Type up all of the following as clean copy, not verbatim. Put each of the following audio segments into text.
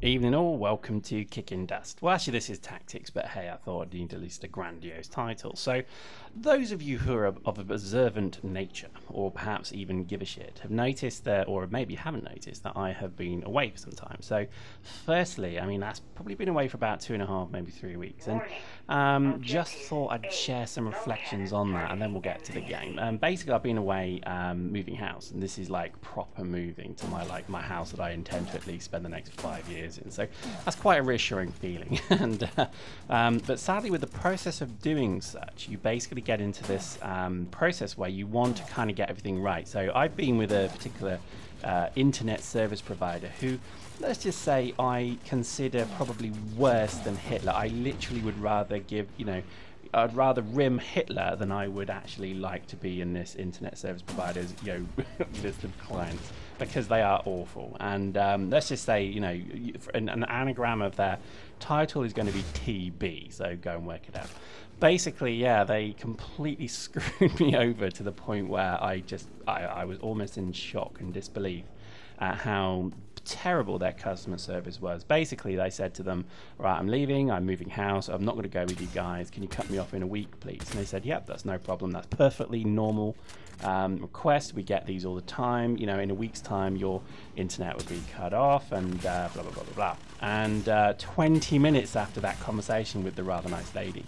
Evening all, welcome to Kicking Dust. Well, actually this is Tactics, but hey, I thought I'd need at least a grandiose title. So, those of you who are of an observant nature, or perhaps even give a shit, have noticed that, or maybe haven't noticed, that I have been away for some time. So, firstly, I mean, that's probably been away for about 2.5, maybe 3 weeks, and just thought I'd share some reflections on that, and then we'll get to the game. Basically, I've been away moving house, and this is like proper moving to my house that I intend to at least spend the next 5 years in. So that's quite a reassuring feeling. But sadly, with the process of doing such, you basically get into this process where you want to kind of get everything right. So I've been with a particular internet service provider who, let's just say, I consider probably worse than Hitler. I literally would rather I'd rather rim Hitler than I would actually like to be in this internet service provider's list of clients, because they are awful. And let's just say, an anagram of their title is going to be TB, so go and work it out. Basically, yeah, they completely screwed me over to the point where I was almost in shock and disbelief at how terrible their customer service was. Basically, they said to them, right, I'm leaving, I'm moving house, I'm not going to go with you guys, can you cut me off in a week, please? And they said, yep, that's no problem, that's perfectly normal request, we get these all the time, in a week's time your internet would be cut off, and blah blah blah blah blah. And 20 minutes after that conversation with the rather nice lady,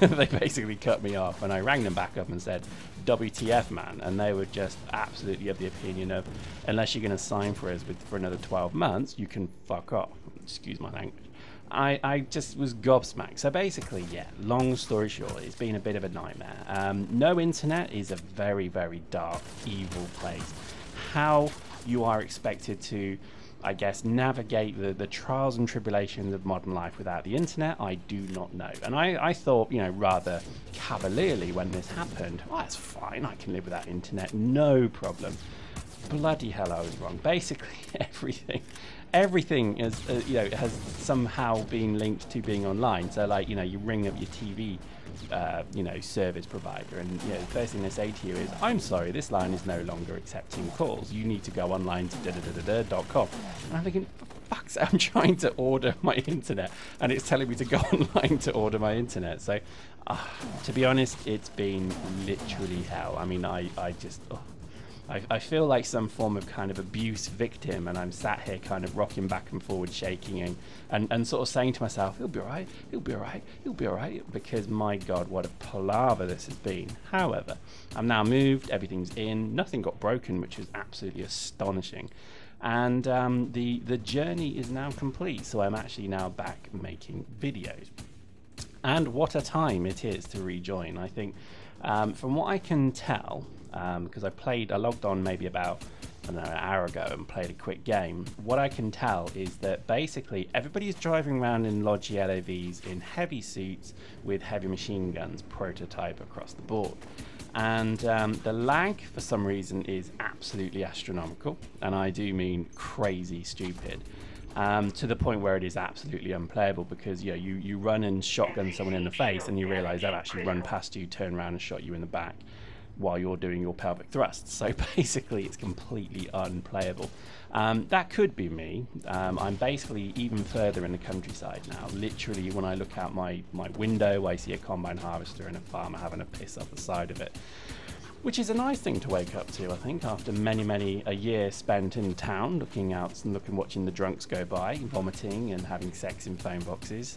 they basically cut me off, and I rang them back up and said, WTF, man? And they were just absolutely of the opinion of, unless you're going to sign for us for another 12 months, you can fuck off. Excuse my language. I just was gobsmacked. So basically, yeah, long story short, it's been a bit of a nightmare. No internet is a very, very dark, evil place. How you are expected to, I guess, navigate the trials and tribulations of modern life without the internet, I do not know. And I thought, rather cavalierly when this happened, oh, that's fine, I can live without internet, no problem. Bloody hell, I was wrong. Basically, everything is, has somehow been linked to being online. So, like, you ring up your TV, service provider, and the first thing they say to you is, I'm sorry, this line is no longer accepting calls. You need to go online to da-da-da-da-da.com. And I'm thinking, for fuck's sake, I'm trying to order my internet, and it's telling me to go online to order my internet. So, to be honest, it's been literally hell. I mean, I feel like some form of kind of abuse victim, and I'm sat here kind of rocking back and forward, shaking and sort of saying to myself, it'll be all right, it'll be all right, it'll be all right, because my God, what a palaver this has been. However, I'm now moved, everything's in, nothing got broken, which is absolutely astonishing. And the journey is now complete, so I'm actually now back making videos. And what a time it is to rejoin. I think, from what I can tell, because I logged on maybe about, I don't know, an hour ago and played a quick game. What I can tell is that basically everybody's driving around in Logi LAVs in heavy suits with heavy machine guns, prototype across the board. And the lag, for some reason, is absolutely astronomical, and I do mean crazy stupid. To the point where it is absolutely unplayable, because you run and shotgun someone in the face and you realise they've actually run past you, turn around and shot you in the back while you're doing your pelvic thrusts. So basically it's completely unplayable. That could be me. I'm basically even further in the countryside now. Literally, when I look out my window, I see a combine harvester and a farmer having a piss off the side of it, which is a nice thing to wake up to, I think, after many a year spent in town looking out and watching the drunks go by, vomiting and having sex in phone boxes,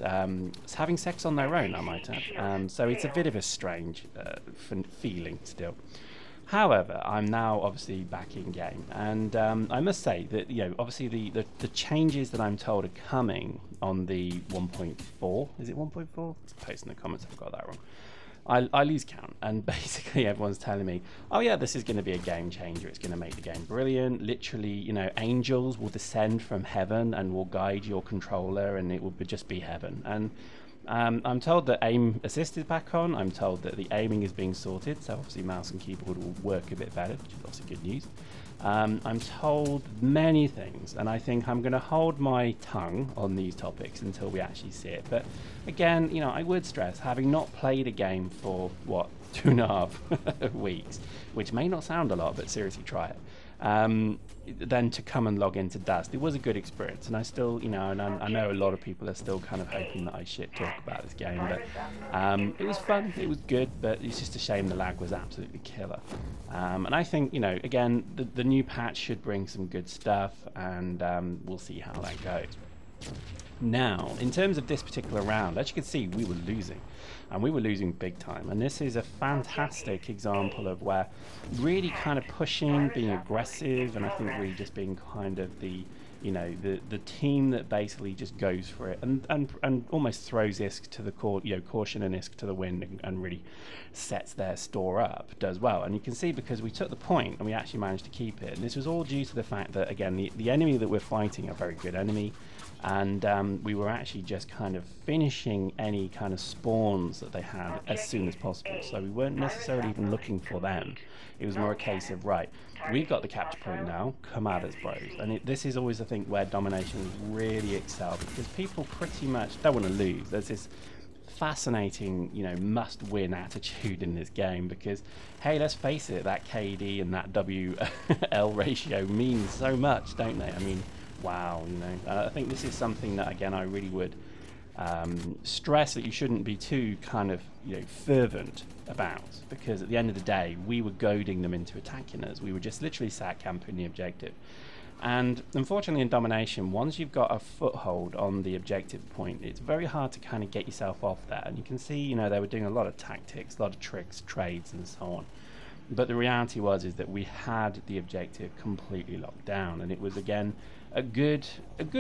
having sex on their own, I might add. So it's a bit of a strange feeling still. However, I'm now obviously back in game, and I must say that obviously the changes that I'm told are coming on the 1.4. Is it 1.4? Post in the comments if I've got that wrong. I lose count, and basically everyone's telling me, oh yeah, this is going to be a game changer, it's going to make the game brilliant, literally, angels will descend from heaven and will guide your controller, and it will just be heaven. And I'm told that aim assist is back on, I'm told that the aiming is being sorted, so obviously mouse and keyboard will work a bit better, which is obviously good news. I'm told many things, and I think I'm going to hold my tongue on these topics until we actually see it. But again, I would stress, having not played a game for, 2.5 weeks, which may not sound a lot, but seriously try it. Then to come and log into Dust. It was a good experience, and I still, you know, and I know a lot of people are still kind of hoping that I shit talk about this game, but it was fun, it was good, but it's just a shame the lag was absolutely killer. And I think, you know, again, the new patch should bring some good stuff, and we'll see how that goes. Now, in terms of this particular round, as you can see, we were losing. And we were losing big time. And this is a fantastic example of where really kind of pushing, being aggressive, and I think really just being kind of the, you know, the team that basically just goes for it and almost throws ISK to the caution and ISK to the wind, and really sets their store up, does well. And you can see, because we took the point and we actually managed to keep it. And this was all due to the fact that, again, the enemy that we're fighting are a very good enemy. And we were actually just kind of finishing any kind of spawns that they had as soon as possible. So we weren't necessarily even looking for them. It was more a case of, right, we've got the capture point now, come at us, bros. And this is always, I think, where domination really excel, because people pretty much don't want to lose. There's this fascinating, you know, must-win attitude in this game, because, hey, let's face it, that KD and that WL ratio mean so much, don't they? I mean, wow, you know, I think this is something that, again, I really would stress that you shouldn't be too kind of, you know, fervent about, because at the end of the day, we were goading them into attacking us. We were just literally sat camping the objective. And unfortunately in domination, once you've got a foothold on the objective point, it's very hard to kind of get yourself off there. And you can see, you know, they were doing a lot of tactics, a lot of tricks, trades, and so on. But the reality is that we had the objective completely locked down, and it was, again, a good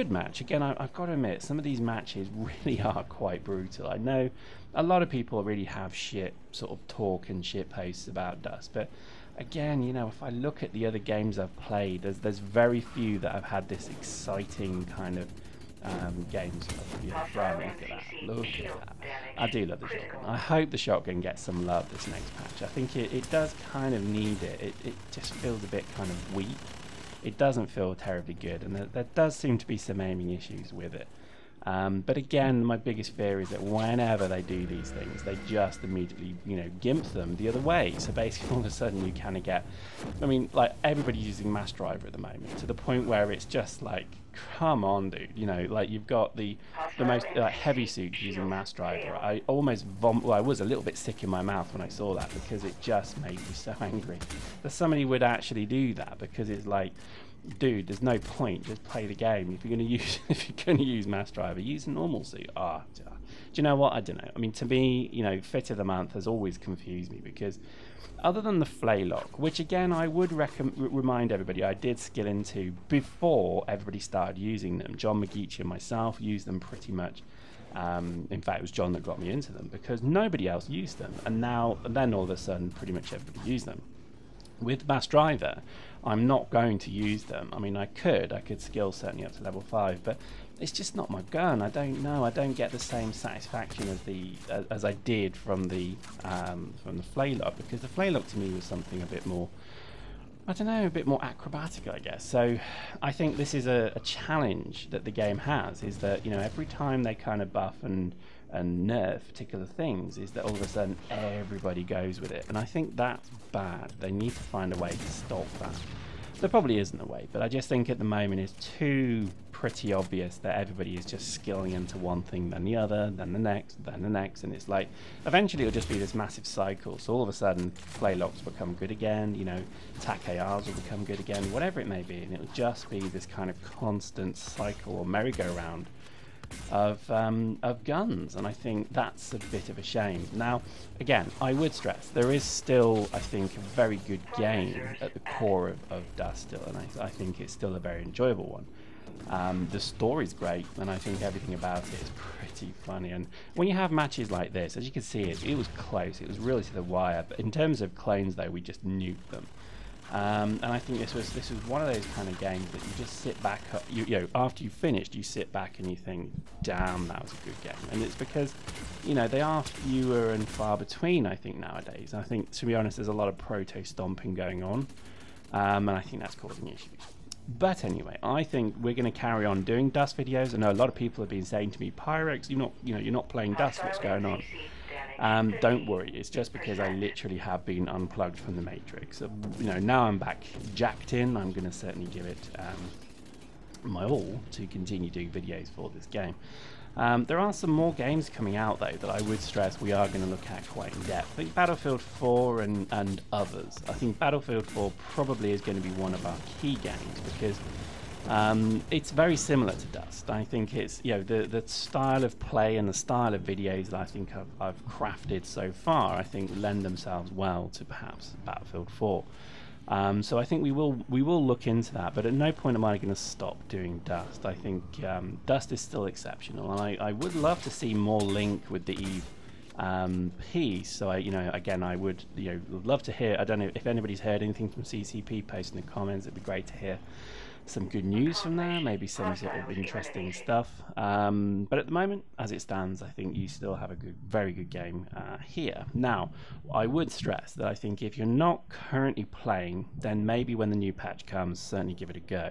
match. Again, I've got to admit, some of these matches really are quite brutal. I know a lot of people really have shit sort of talk and shit posts about Dust, but again, you know, if I look at the other games I've played, there's very few that have had this exciting kind of games. Yeah, right, look at that. Look at that. I do love the shotgun. I hope the shotgun gets some love this next patch. I think it does kind of need it. It just feels a bit kind of weak. It doesn't feel terribly good, and there does seem to be some aiming issues with it. But again, my biggest fear is that whenever they do these things, they just immediately, you know, gimp them the other way. So basically, all of a sudden, you kind of get, I mean, like, everybody's using Mass Driver at the moment, to the point where it's just like, come on, dude. You know, like, you've got the most heavy suit using Mass Driver. I almost well, I was a little bit sick in my mouth when I saw that, because it just made me so angry that somebody would actually do that, because it's like, dude, there's no point. Just play the game. If you're going to use Mass Driver, use a normal suit. Do you know what? I don't know. I mean, to me, you know, Fit of the Month has always confused me, because other than the Flaylock, which again I would remind everybody I did skill into before everybody started using them. John McGeach and myself used them pretty much. In fact, it was John that got me into them, because nobody else used them, and then all of a sudden, pretty much everybody used them. With Mass Driver, I'm not going to use them. I mean, I could skill certainly up to level 5, but it's just not my gun. I don't know. I don't get the same satisfaction as I did from the Flaylock, because the Flaylock to me was something a bit more, I don't know, a bit more acrobatic, I guess. So I think this is a challenge that the game has, is that, you know, every time they kind of buff and nerf particular things, is that all of a sudden everybody goes with it, and I think that's bad. They need to find a way to stop that. There probably isn't a way, but I just think at the moment it's too pretty obvious that everybody is just skilling into one thing, then the other, then the next, and it's like eventually it'll just be this massive cycle. So all of a sudden Flaylocks become good again, you know, TAC ARs will become good again, whatever it may be, and it'll just be this kind of constant cycle or merry-go-round of guns, and I think that's a bit of a shame. Now, again, I would stress there is still, I think, a very good game at the core of Dust still, and I think it's still a very enjoyable one. The story's great, and I think everything about it is pretty funny. And when you have matches like this, as you can see, it was close. It was really to the wire. But in terms of clones, though, we just nuked them. And I think this was one of those kind of games that you just sit back, you know, after you've finished, you sit back and you think, damn, that was a good game. And it's because, you know, they are fewer and far between, I think, nowadays. I think, to be honest, there's a lot of proto-stomping going on, and I think that's causing issues. But anyway, I think we're going to carry on doing Dust videos. I know a lot of people have been saying to me, Pyrex, you're not playing Dust, what's going on? Don't worry, it's just because I literally have been unplugged from the Matrix. So, you know, now I'm back jacked in. I'm going to certainly give it my all to continue doing videos for this game. There are some more games coming out though that I would stress we are going to look at quite in depth. I think Battlefield 4 and others. I think Battlefield 4 probably is going to be one of our key games because it's very similar to Dust. I think it's, you know, the style of play and the style of videos that I think I've crafted so far, I think lend themselves well to perhaps Battlefield 4. So I think we will look into that, but at no point am I going to stop doing Dust. I think Dust is still exceptional, and I would love to see more link with the Eve piece. So you know, again, I would, you know, love to hear. I don't know if anybody's heard anything from CCP. Post in the comments. It'd be great to hear some good news from there, maybe some sort of interesting stuff. But at the moment, as it stands, I think you still have a very good game here. Now, I would stress that I think if you're not currently playing, then maybe when the new patch comes, certainly give it a go.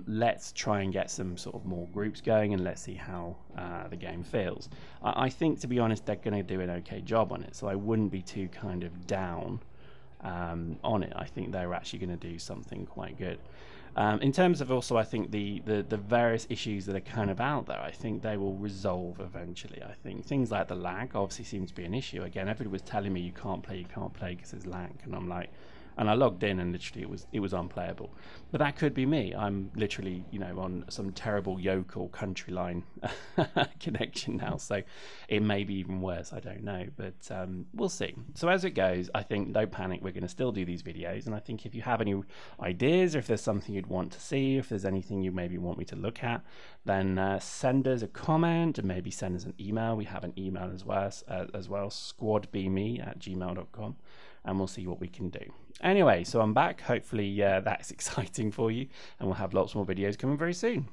Let's try and get some sort of more groups going, and let's see how the game feels. I think, to be honest, they're going to do an okay job on it, so I wouldn't be too kind of down on it. I think they're actually going to do something quite good. In terms of also, I think the various issues that are kind of out there, I think they will resolve eventually. I think things like the lag obviously seems to be an issue. Again, everybody was telling me you can't play because there's lag, and I'm like, and I logged in and literally it was unplayable. But that could be me. I'm literally, you know, on some terrible yokel country line connection now, so it may be even worse. I don't know, but we'll see. So as it goes, I think no panic. We're going to still do these videos, and I think if you have any ideas, or if there's something you'd want to see, if there's anything you maybe want me to look at, then send us a comment and maybe send us an email. We have an email as well, squadbme@gmail.com. and we'll see what we can do. Anyway, so I'm back. Hopefully that's exciting for you, and we'll have lots more videos coming very soon.